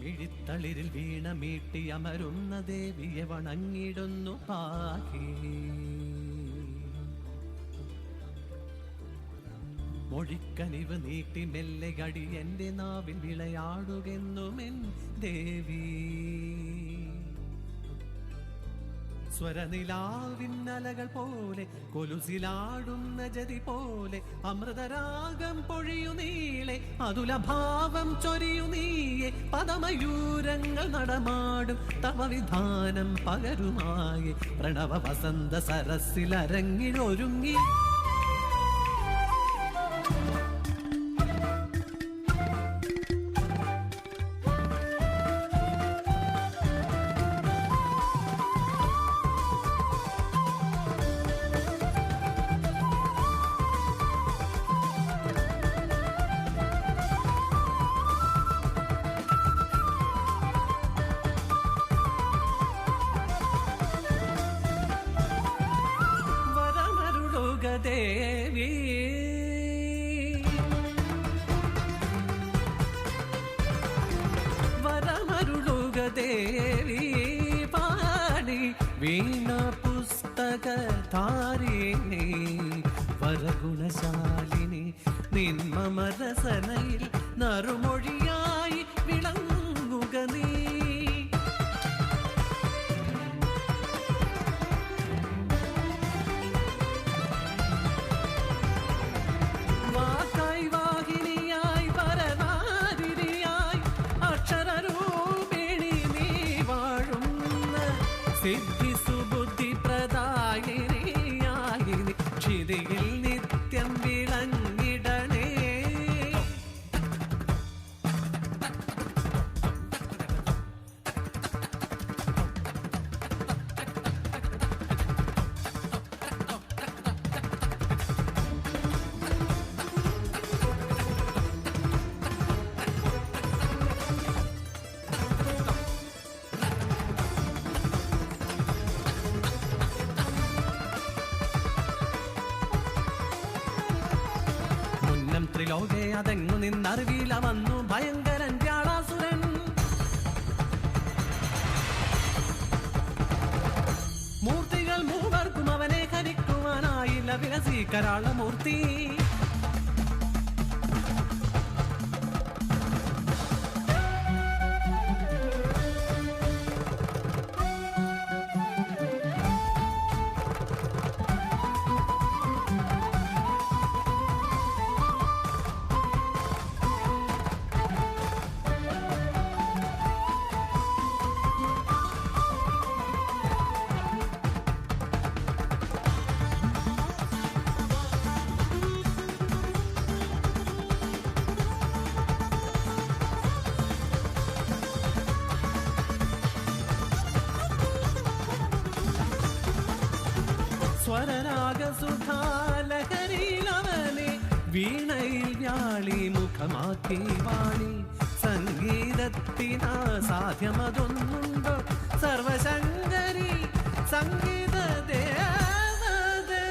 മിഴിത്തളിരിൽ വീണ മീട്ടി അമരുന്ന ദേവിയെ വണങ്ങിടുന്നു പാകി. മൊഴിക്കനിവ് നീട്ടി മെല്ലെ കടി എന്റെ നാവിൽ വിളയാടുകെന്നുമെൻ ദേവി. സ്വരനിലാവിന്നലകൾ പോലെ കൊലുസിലാടുന്ന ജതി പോലെ അമൃതരാഗം പൊഴിയു നീളെ അതുലഭാവം ചൊരിയു നീയെ പദമയൂരങ്ങൾ നടമാടും തവ വിധാനം പകരുമായി പ്രണവ വസന്ത സരസിലരങ്ങിലൊരുങ്ങി. ദേവി വരമരുളുക ദേവി പാടി വീണ പുസ്തക താരിണി വരഗുണശാലിനി നിന്മമരസനയിൽ നറുമൊഴിയായി വിളങ്ങുക നീ. സിദ്ധി സുബുദ്ധി പ്രദായിനിയായി ക്ഷിതിയിൽ നിത്യം വിളങ്ങിടണേ. ത്രിലോകെ അതെങ്ങു നിന്നറിവില വന്നു ഭയങ്കരൻ വ്യാളാസുരൻ. മൂർത്തികൾ മൂവർക്കും അവനെ ഹരിക്കുവാനായില്ല വിലസി കരാളമൂർത്തി. സ്വരരാഗസുധാലഹരിയിലവനെ വീണയിൽ വ്യാളി മുഖമാക്കി വാണി. സംഗീതത്തിനാ സാധ്യമതൊന്നുണ്ടോ സർവശങ്കരി സംഗീത ദേവതേ.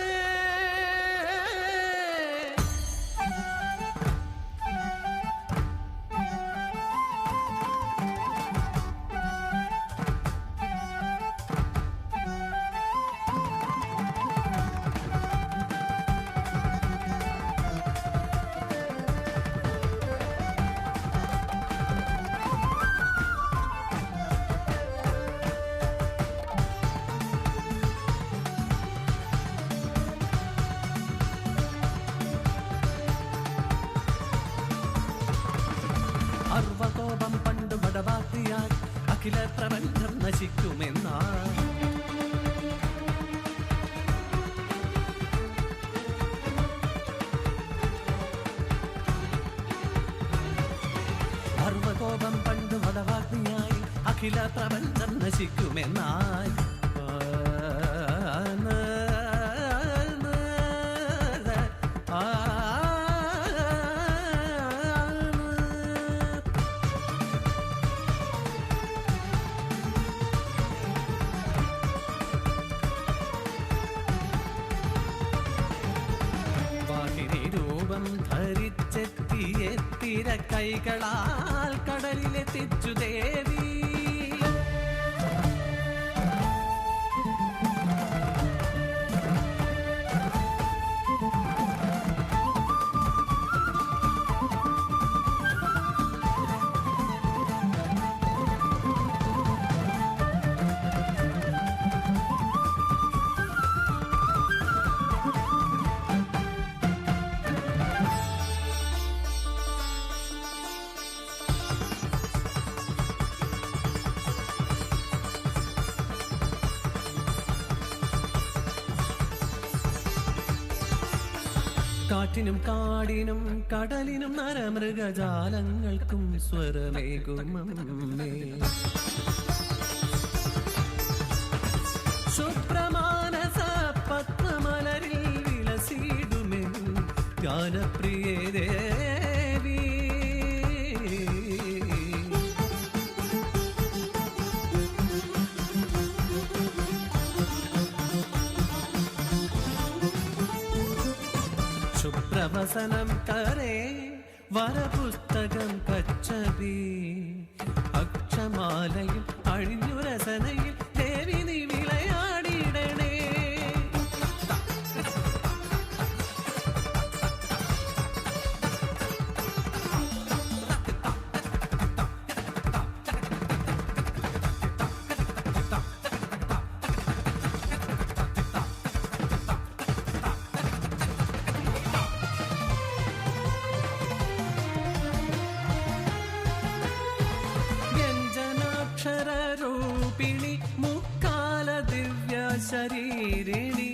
സർവകോപം പണ്ടു പടവാക്കിയാൽ അഖില പ്രപഞ്ചം നശിക്കുമെന്നാ. സർവകോപം പണ്ടു പടവാക്കിയായി അഖില പ്രപഞ്ചം നശിക്കുമെന്നായി. രൂപം ധരിച്ചെത്തിയ ചിത്തിര കൈകളാൽ കടലിലെത്തിച്ചു ദേവി. കാറ്റിനും കാടിനും കടലിനും നരമൃഗജാലങ്ങൾക്കും സ്വരമേകുമമ്മേ. ശുഭ്രമാനസ പത്മമലരിൽ വിലസിടുമേ ഗാനപ്രിയേ ദേവി. ശുഭ്രവസനം കരേ വരപുസ്തകം കച്ചവി അക്ഷമാലയും അഴിഞ്ഞു രസനയിൽ ദേവി നീ വിളയാടിയിടണേ. രൂപിണി മുക്കാല ദിവ്യ ശരീരിണി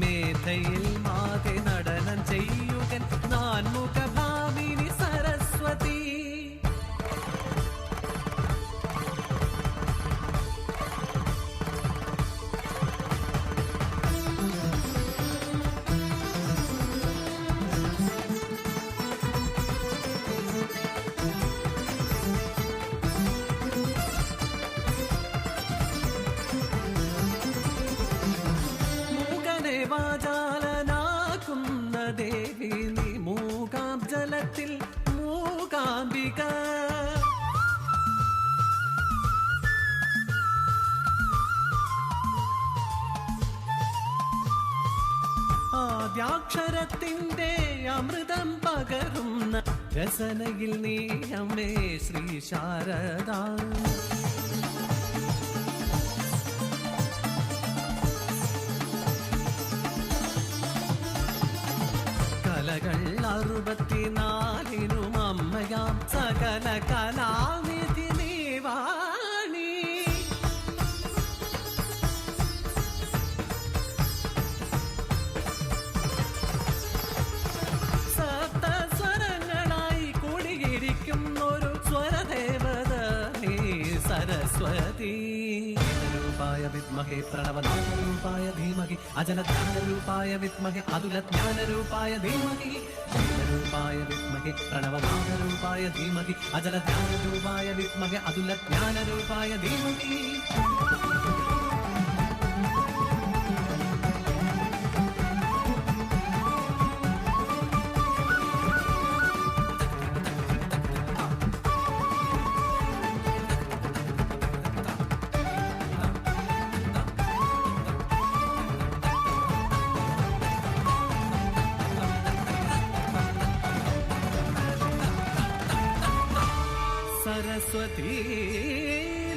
മേധയിൽ മാതെ നടനം ചെയ്യുകൻ നാൻമുഖ ഭാമിനി സരസ്വതി. വാചാലനാക്കുന്ന ദേവി നീ മൂകാംജലത്തിൽ മൂകാംബിക. ആദ്യാക്ഷരത്തിന്റെ അമൃതം പകരുന്ന രസനയിൽ നീ അമ്മേ ശ്രീ ശാരദ. കലകൾ 64 അമ്മയാം സകല കലാനിധി നീവാണി. സപ്തസ്വരങ്ങളായി കുടിയിരിക്കുന്നൊരു സ്വരദേവത നീ സരസ്വതി. രൂപായ വിദ്മഹേ പ്രണവനാമരൂപായ ധീമഹി അജലജ്ഞാനരൂപായ വിദ്മഹേ അതുലജ്ഞാനരൂപായ ധീമഹി. രൂപായ വിദ്മഹേ പ്രണവനാമരൂപായ ധീമഹി അജലജ്ഞാനരൂപായ വിദ്മഹേ അതുലജ്ഞാനരൂപായ ധീമഹി. सरस्वती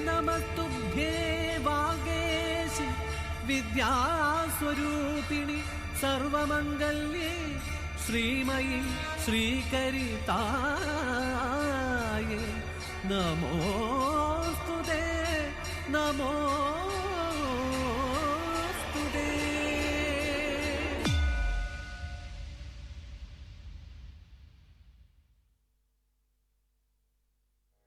नमस्तुभ्ये वागेशि विद्यास्वरूपिणि सर्वमङ्गल्ये श्रीमयि श्रीकरिताये नमोस्तुते नमो